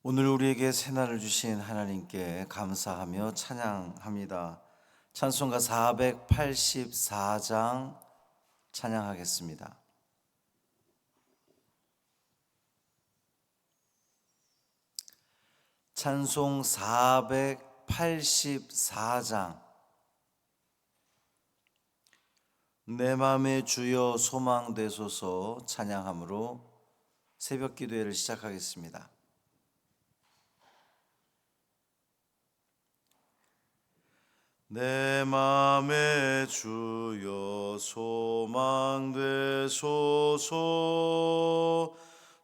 오늘 우리에게 새날을 주신 하나님께 감사하며 찬양합니다. 찬송가 484장 찬양하겠습니다. 찬송 484장. 내 맘의 주여 소망되소서 찬양함으로 새벽 기도회를 시작하겠습니다. 내 맘의 주여 소망되소서.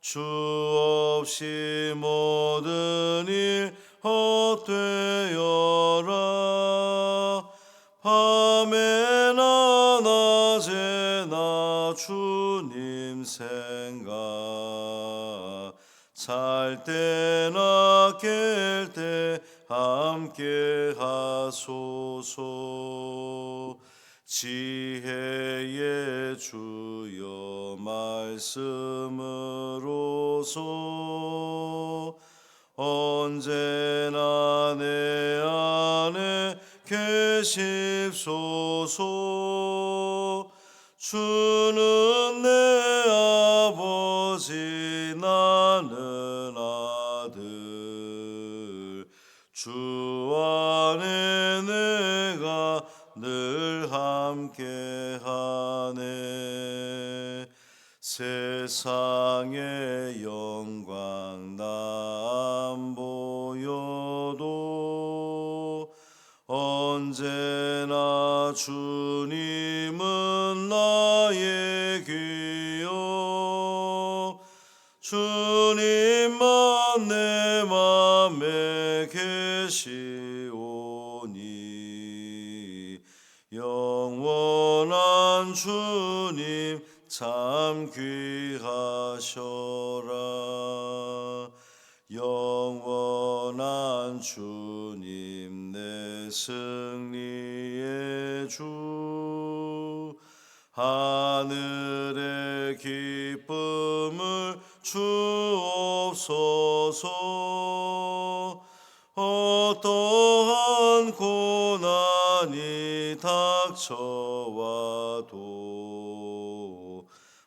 주 없이 모든 일 헛되어라. 밤에나 낮에나 주님 생각, 잘 때나 깰 때 함께 하소서. 지혜의 주여 말씀으로서 언제나 내 안에 계십소서. 주는 내 아버지 나는 아들, 주 안에 내가 늘 함께하네. 세상의 영광 나 안 보여도 언제나 주님은 나의 귀여. 주님만 내 맘에 계시오니 영원한 주님 참 귀하셔라. 영원한 주님 내 승리의 주, 하늘의 기쁨을 주옵소서. 어떠한 고난이 닥쳐와도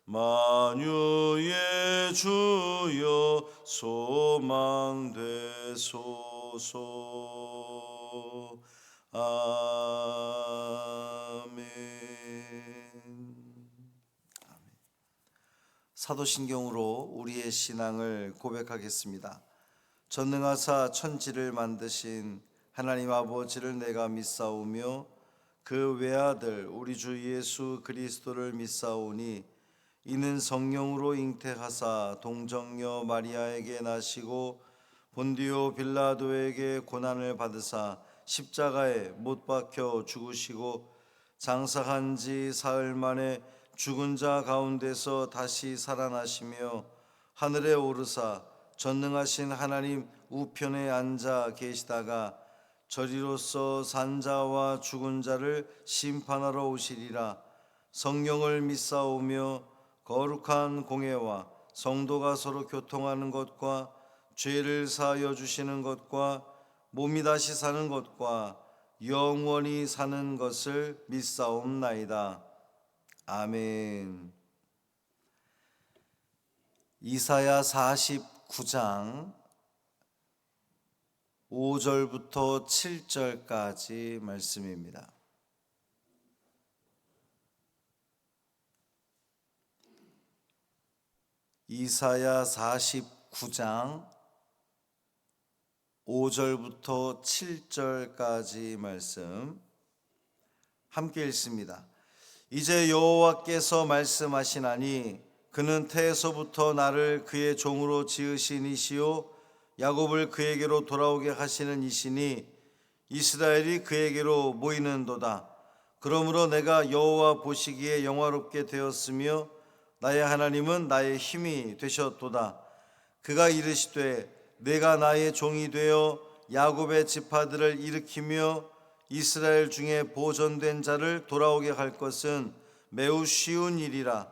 만유의 주여 소망되소서. 아멘. 사도신경으로 우리의 신앙을 고백하겠습니다. 전능하사 천지를 만드신 하나님 아버지를 내가 믿사오며 그 외아들 우리 주 예수 그리스도를 믿사오니 이는 성령으로 잉태하사 동정녀 마리아에게 나시고 본디오 빌라도에게 고난을 받으사 십자가에 못 박혀 죽으시고 장사한 지 사흘 만에 죽은 자 가운데서 다시 살아나시며 하늘에 오르사 전능하신 하나님 우편에 앉아 계시다가 저리로서 산 자와 죽은 자를 심판하러 오시리라. 성령을 믿사오며 거룩한 공회와 성도가 서로 교통하는 것과 죄를 사하여 주시는 것과 몸이 다시 사는 것과 영원히 사는 것을 믿사옵나이다. 아멘. 이사야 49장 5절부터 7절까지 말씀입니다. 이사야 49장 5절부터 7절까지 말씀 함께 읽습니다. 이제 여호와께서 말씀하시나니 그는 태에서부터 나를 그의 종으로 지으신 이시요 야곱을 그에게로 돌아오게 하시는 이시니 이스라엘이 그에게로 모이는도다. 그러므로 내가 여호와 보시기에 영화롭게 되었으며 나의 하나님은 나의 힘이 되셨도다. 그가 이르시되 내가 나의 종이 되어 야곱의 지파들을 일으키며 이스라엘 중에 보존된 자를 돌아오게 할 것은 매우 쉬운 일이라.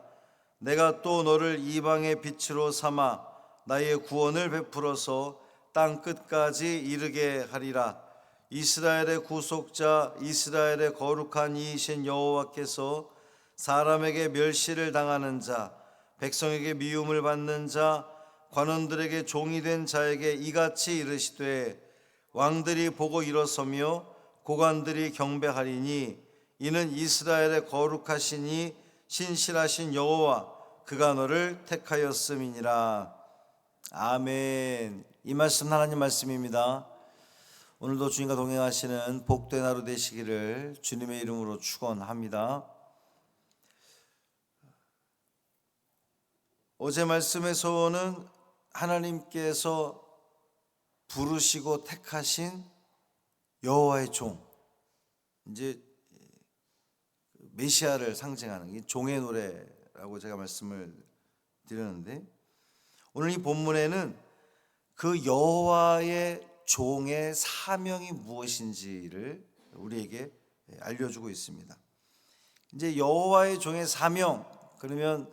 내가 또 너를 이방의 빛으로 삼아 나의 구원을 베풀어서 땅 끝까지 이르게 하리라. 이스라엘의 구속자, 이스라엘의 거룩한 이이신 여호와께서 사람에게 멸시를 당하는 자, 백성에게 미움을 받는 자, 관원들에게 종이 된 자에게 이같이 이르시되 왕들이 보고 일어서며 고관들이 경배하리니 이는 이스라엘의 거룩하시니 신실하신 여호와 그가 너를 택하였음이니라. 아멘. 이 말씀 하나님 말씀입니다. 오늘도 주님과 동행하시는 복된 하루 되시기를 주님의 이름으로 축원합니다. 어제 말씀에서는 하나님께서 부르시고 택하신 여호와의 종, 이제 메시아를 상징하는 이 종의 노래라고 제가 말씀을 드렸는데, 오늘 이 본문에는 그 여호와의 종의 사명이 무엇인지를 우리에게 알려주고 있습니다. 이제 여호와의 종의 사명, 그러면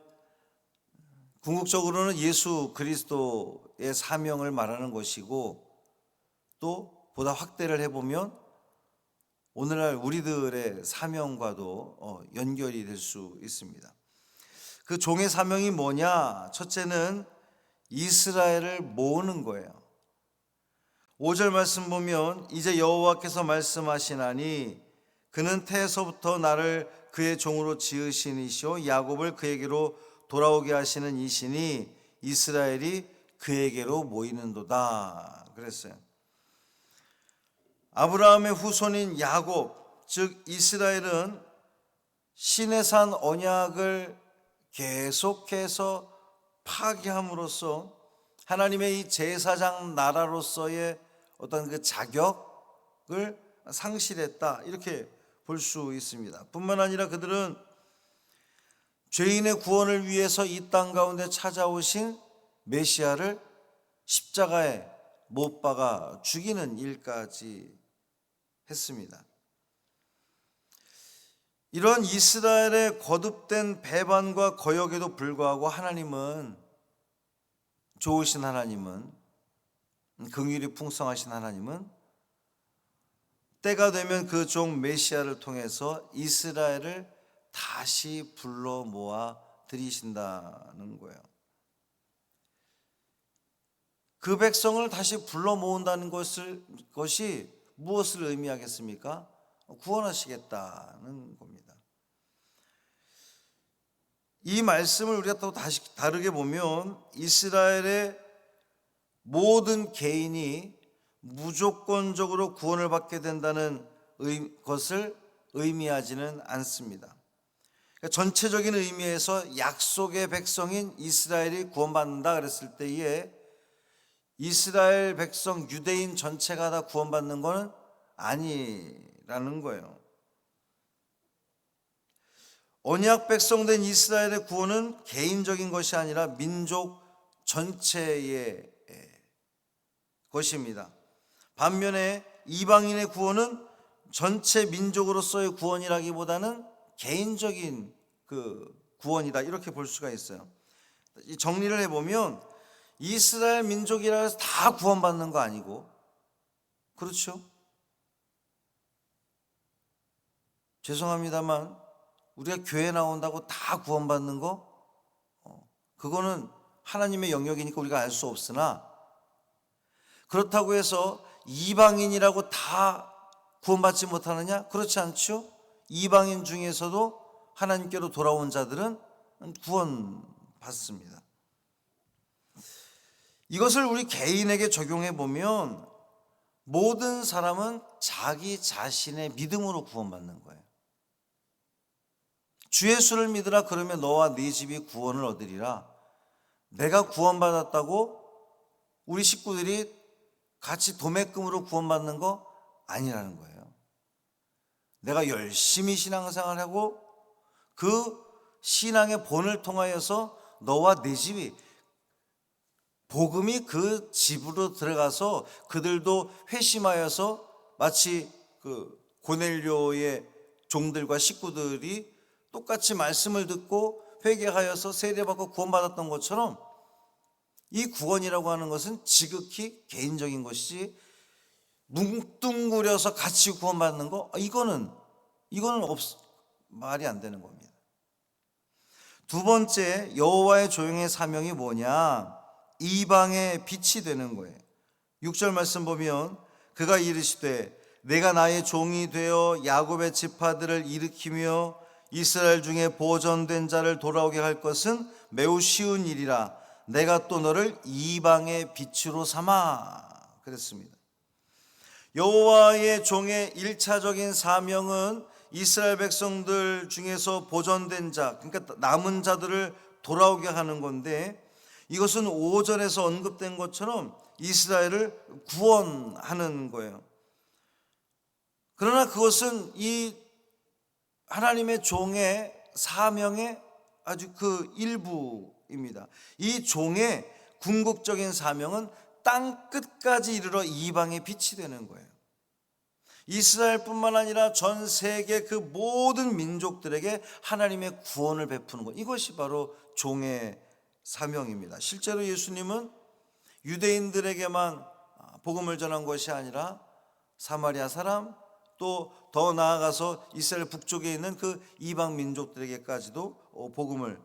궁극적으로는 예수 그리스도의 사명을 말하는 것이고, 또 보다 확대를 해보면 오늘날 우리들의 사명과도 연결이 될 수 있습니다. 그 종의 사명이 뭐냐? 첫째는 이스라엘을 모으는 거예요. 5절 말씀 보면 이제 여호와께서 말씀하시나니 그는 태에서부터 나를 그의 종으로 지으신 이시오 야곱을 그에게로 돌아오게 하시는 이시니 이스라엘이 그에게로 모이는도다 그랬어요. 아브라함의 후손인 야곱, 즉 이스라엘은 시내산 언약을 계속해서 파기함으로써 하나님의 이 제사장 나라로서의 어떤 그 자격을 상실했다, 이렇게 볼 수 있습니다. 뿐만 아니라 그들은 죄인의 구원을 위해서 이 땅 가운데 찾아오신 메시아를 십자가에 못 박아 죽이는 일까지 했습니다. 이런 이스라엘의 거듭된 배반과 거역에도 불구하고 하나님은, 좋으신 하나님은, 긍휼이 풍성하신 하나님은 때가 되면 그 종 메시아를 통해서 이스라엘을 다시 불러 모아 들이신다는 거예요. 그 백성을 다시 불러 모은다는 것이 무엇을 의미하겠습니까? 구원하시겠다는 겁니다. 이 말씀을 우리가 또 다시 다르게 보면 이스라엘의 모든 개인이 무조건적으로 구원을 받게 된다는 것을 의미하지는 않습니다. 그러니까 전체적인 의미에서 약속의 백성인 이스라엘이 구원받는다 그랬을 때에 이스라엘 백성 유대인 전체가 다 구원받는 것은 아니라는 거예요. 언약 백성된 이스라엘의 구원은 개인적인 것이 아니라 민족 전체의 것입니다. 반면에 이방인의 구원은 전체 민족으로서의 구원이라기보다는 개인적인 그 구원이다, 이렇게 볼 수가 있어요. 정리를 해보면 이스라엘 민족이라 해서 다 구원받는 거 아니고, 그렇죠? 죄송합니다만 우리가 교회 나온다고 다 구원받는 거, 그거는 하나님의 영역이니까 우리가 알 수 없으나, 그렇다고 해서 이방인이라고 다 구원받지 못하느냐? 그렇지 않죠? 이방인 중에서도 하나님께로 돌아온 자들은 구원받습니다. 이것을 우리 개인에게 적용해 보면 모든 사람은 자기 자신의 믿음으로 구원받는 거예요. 주 예수를 믿으라, 그러면 너와 네 집이 구원을 얻으리라. 내가 구원받았다고 우리 식구들이 같이 도매금으로 구원받는 거 아니라는 거예요. 내가 열심히 신앙생활을 하고 그 신앙의 본을 통하여서 너와 네 집이, 복음이 그 집으로 들어가서 그들도 회심하여서 마치 그 고넬료의 종들과 식구들이 똑같이 말씀을 듣고 회개하여서 세례받고 구원받았던 것처럼 이 구원이라고 하는 것은 지극히 개인적인 것이지 뭉뚱그려서 같이 구원받는 거 이거는 말이 안 되는 겁니다. 두 번째, 여호와의 종의 사명이 뭐냐? 이방의 빛이 되는 거예요. 6절 말씀 보면 그가 이르시되 내가 나의 종이 되어 야곱의 지파들을 일으키며 이스라엘 중에 보존된 자를 돌아오게 할 것은 매우 쉬운 일이라. 내가 또 너를 이방의 빛으로 삼아 그랬습니다. 여호와의 종의 1차적인 사명은 이스라엘 백성들 중에서 보존된 자, 그러니까 남은 자들을 돌아오게 하는 건데, 이것은 5절에서 언급된 것처럼 이스라엘을 구원하는 거예요. 그러나 그것은 이 하나님의 종의 사명의 아주 그 일부입니다. 이 종의 궁극적인 사명은 땅 끝까지 이르러 이방의 빛이 되는 거예요. 이스라엘뿐만 아니라 전 세계 그 모든 민족들에게 하나님의 구원을 베푸는 것, 이것이 바로 종의 사명입니다. 실제로 예수님은 유대인들에게만 복음을 전한 것이 아니라 사마리아 사람, 또 더 나아가서 이스라엘 북쪽에 있는 그 이방 민족들에게까지도 복음을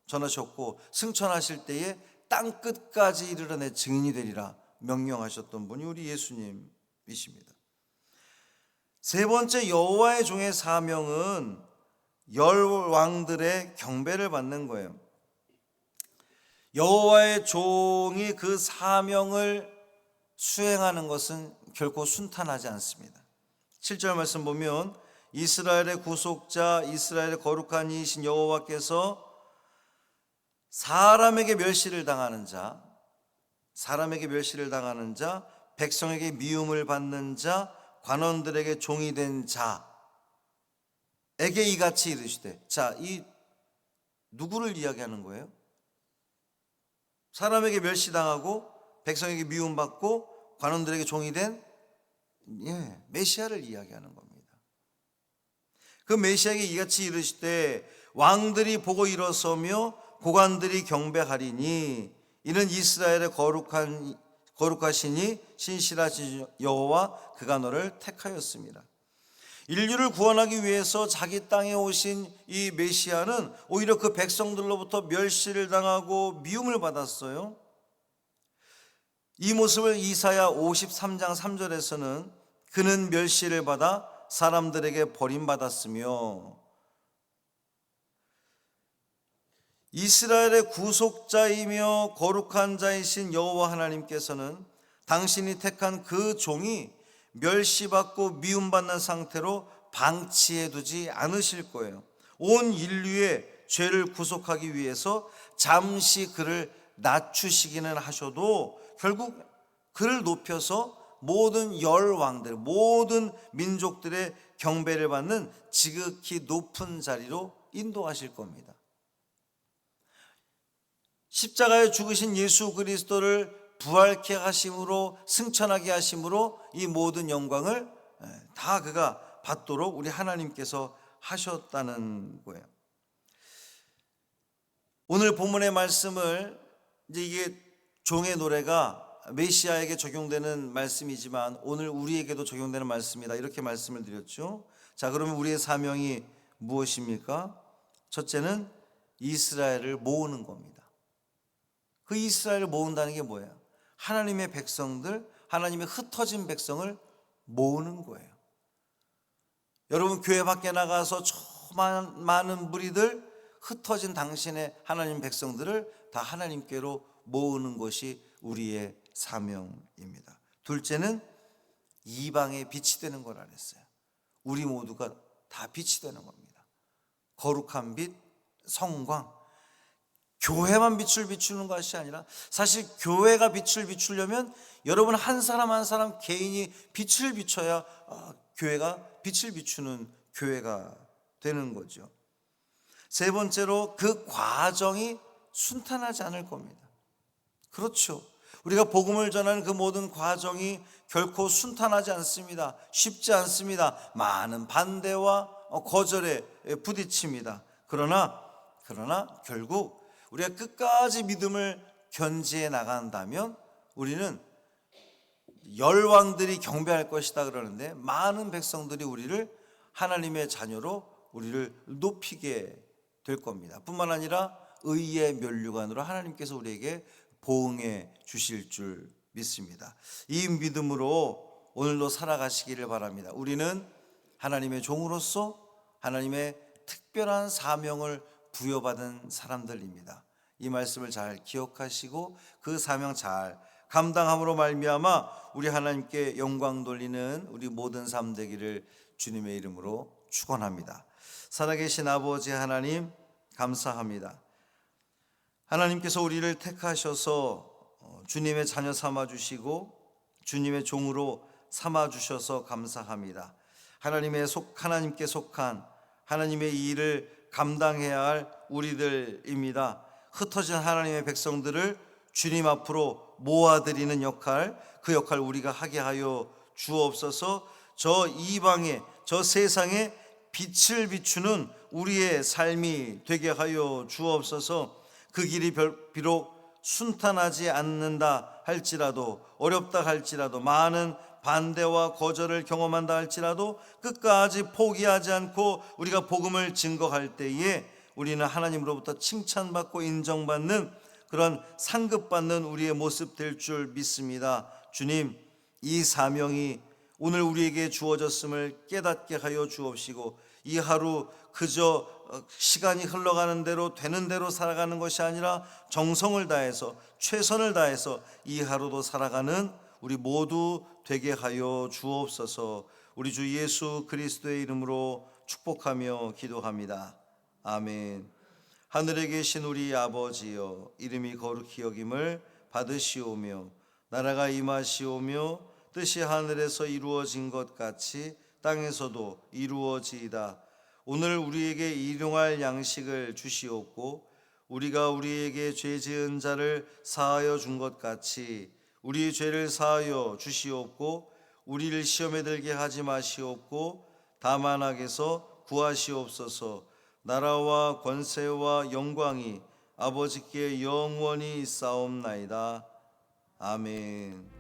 전하셨고, 승천하실 때에 땅 끝까지 이르러 내 증인이 되리라 명령하셨던 분이 우리 예수님이십니다. 세 번째, 여호와의 종의 사명은 열 왕들의 경배를 받는 거예요. 여호와의 종이 그 사명을 수행하는 것은 결코 순탄하지 않습니다. 7절 말씀 보면 이스라엘의 구속자, 이스라엘의 거룩한 이이신 여호와께서 사람에게 멸시를 당하는 자, 백성에게 미움을 받는 자, 관원들에게 종이 된 자에게 이같이 이르시되. 자, 이 누구를 이야기하는 거예요? 사람에게 멸시당하고 백성에게 미움받고 관원들에게 종이 된 메시아를 이야기하는 겁니다. 그 메시아에게 이같이 이르시되 왕들이 보고 일어서며 고관들이 경배하리니 이는 이스라엘의 거룩하시니 신실하신 여호와 그가 너를 택하였습니다. 인류를 구원하기 위해서 자기 땅에 오신 이 메시아는 오히려 그 백성들로부터 멸시를 당하고 미움을 받았어요. 이 모습을 이사야 53장 3절에서는 그는 멸시를 받아 사람들에게 버림받았으며, 이스라엘의 구속자이며 거룩한 자이신 여호와 하나님께서는 당신이 택한 그 종이 멸시받고 미움받는 상태로 방치해 두지 않으실 거예요. 온 인류의 죄를 구속하기 위해서 잠시 그를 낮추시기는 하셔도 결국 그를 높여서 모든 열왕들, 모든 민족들의 경배를 받는 지극히 높은 자리로 인도하실 겁니다. 십자가에 죽으신 예수 그리스도를 부활케 하심으로, 승천하게 하심으로 이 모든 영광을 다 그가 받도록 우리 하나님께서 하셨다는 거예요. 오늘 본문의 말씀을, 이제 이게 종의 노래가 메시아에게 적용되는 말씀이지만 오늘 우리에게도 적용되는 말씀이다, 이렇게 말씀을 드렸죠. 자, 그러면 우리의 사명이 무엇입니까? 첫째는 이스라엘을 모으는 겁니다. 그 이스라엘을 모은다는 게 뭐예요? 하나님의 백성들, 하나님의 흩어진 백성을 모으는 거예요. 여러분, 교회 밖에 나가서 많은 무리들, 흩어진 당신의 하나님 백성들을 다 하나님께로 모으는 것이 우리의 사명입니다. 둘째는 이방의 빛이 되는 거라 그랬어요. 우리 모두가 다 빛이 되는 겁니다. 거룩한 빛, 성광. 교회만 빛을 비추는 것이 아니라, 사실 교회가 빛을 비추려면 여러분 한 사람 한 사람 개인이 빛을 비춰야 교회가 빛을 비추는 교회가 되는 거죠. 세 번째로 그 과정이 순탄하지 않을 겁니다. 그렇죠. 우리가 복음을 전하는 그 모든 과정이 결코 순탄하지 않습니다. 쉽지 않습니다. 많은 반대와 거절에 부딪힙니다. 그러나 결국 우리가 끝까지 믿음을 견지해 나간다면 우리는 열왕들이 경배할 것이다 그러는데 많은 백성들이 우리를 하나님의 자녀로 우리를 높이게 될 겁니다. 뿐만 아니라 의의 면류관으로 하나님께서 우리에게 보응해 주실 줄 믿습니다. 이 믿음으로 오늘도 살아가시기를 바랍니다. 우리는 하나님의 종으로서 하나님의 특별한 사명을 부여받은 사람들입니다. 이 말씀을 잘 기억하시고 그 사명 잘 감당함으로 말미암아 우리 하나님께 영광 돌리는 우리 모든 삶 되기를 주님의 이름으로 축원합니다. 살아계신 아버지 하나님 감사합니다. 하나님께서 우리를 택하셔서 주님의 자녀 삼아 주시고 주님의 종으로 삼아 주셔서 감사합니다. 하나님께 속한 하나님의 일을 감당해야 할 우리들입니다. 흩어진 하나님의 백성들을 주님 앞으로 모아드리는 역할, 그 역할 우리가 하게 하여 주옵소서. 저 이방에, 저 세상에 빛을 비추는 우리의 삶이 되게 하여 주옵소서. 그 길이 비록 순탄하지 않는다 할지라도, 어렵다 할지라도, 많은 반대와 거절을 경험한다 할지라도 끝까지 포기하지 않고 우리가 복음을 증거할 때에 우리는 하나님으로부터 칭찬받고 인정받는 그런 상급받는 우리의 모습 될 줄 믿습니다. 주님, 이 사명이 오늘 우리에게 주어졌음을 깨닫게 하여 주옵시고 이 하루 그저 시간이 흘러가는 대로 되는 대로 살아가는 것이 아니라 정성을 다해서 최선을 다해서 이 하루도 살아가는 우리 모두 되게 하여 주옵소서. 우리 주 예수 그리스도의 이름으로 축복하며 기도합니다. 아멘. 하늘에 계신 우리 아버지여, 이름이 거룩히 여김을 받으시오며 나라가 임하시오며 뜻이 하늘에서 이루어진 것 같이 땅에서도 이루어지이다. 오늘 우리에게 일용할 양식을 주시옵고 우리가 우리에게 죄 지은 자를 사하여 준 것 같이 우리 죄를 사하여 주시옵고 우리를 시험에 들게 하지 마시옵고 다만 악에서 구하시옵소서. 나라와 권세와 영광이 아버지께 영원히 있사옵나이다. 아멘.